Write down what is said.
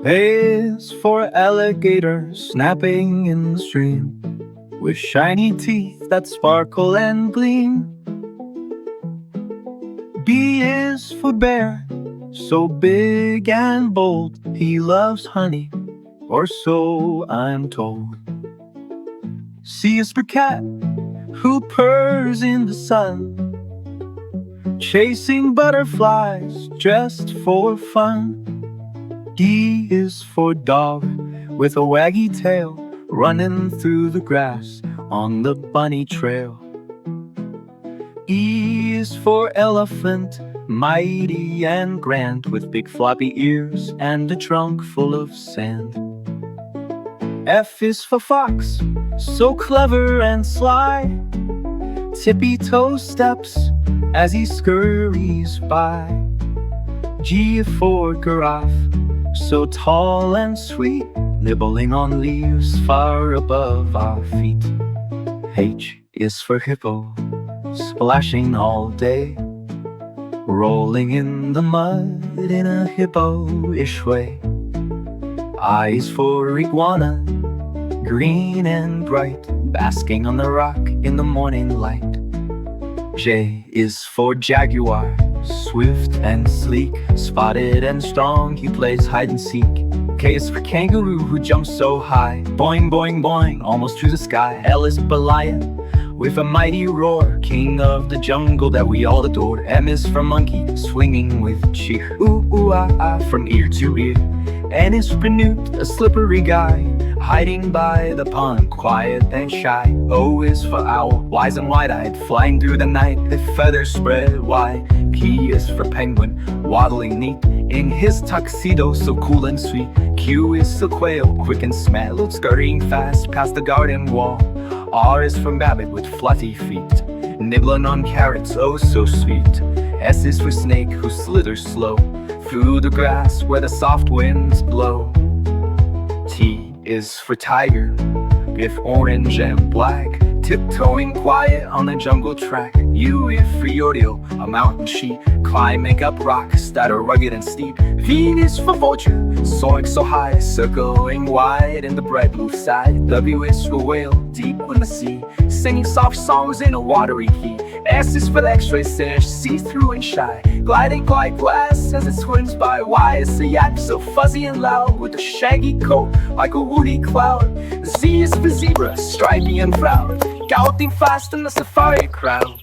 A is for alligator snapping in the stream with shiny teeth that sparkle and gleam. B is for bear, so big and bold, he loves honey, or so I'm told. C is for cat, who purrs in the sun, chasing butterflies just for fun. D is for dog, with a waggy tail, running through the grass on the bunny trail. E is for elephant, mighty and grand, with big floppy ears and a trunk full of sand. F is for fox, so clever and sly, tippy-toe steps as he scurries by. G for giraffe, so tall and sweet, nibbling on leaves far above our feet. H is for hippo, splashing all day, rolling in the mud in a hippo-ish way. I is for iguana, green and bright, basking on the rock in the morning light. J is for jaguar, swift and sleek, spotted and strong, he plays hide and seek. K is for kangaroo, who jumps so high, boing, boing, boing, almost to the sky. L is for lion, with a mighty roar, king of the jungle that we all adore. M is for monkey, swinging with cheer, ooh, ooh, ah, ah, from ear to ear. N is for newt, a slippery guy, hiding by the pond, quiet and shy. O is for owl, wise and wide-eyed, flying through the night, with feathers spread wide. P is for penguin, waddling neat, in his tuxedo so cool and sweet. Q is for quail, quick and smell, scurrying fast past the garden wall. R is for rabbit with fluffy feet, nibbling on carrots, oh so sweet. S is for snake, who slithers slow through the grass where the soft winds blow. T is for tiger, with orange and black, tiptoeing quiet on the jungle track. U is for Yorio, a mountain sheep, climbing up rocks that are rugged and steep. V is for vulture, soaring so high, circling wide in the bright blue sky. W is for whale, deep in the sea, singing soft songs in a watery heat. S is for the X-ray fish, see-through and shy, gliding like glass as it swims by. Y is the yak, so fuzzy and loud, with a shaggy coat like a woody cloud. Z is for zebra, stripy and proud, galloping fast in the safari crowd.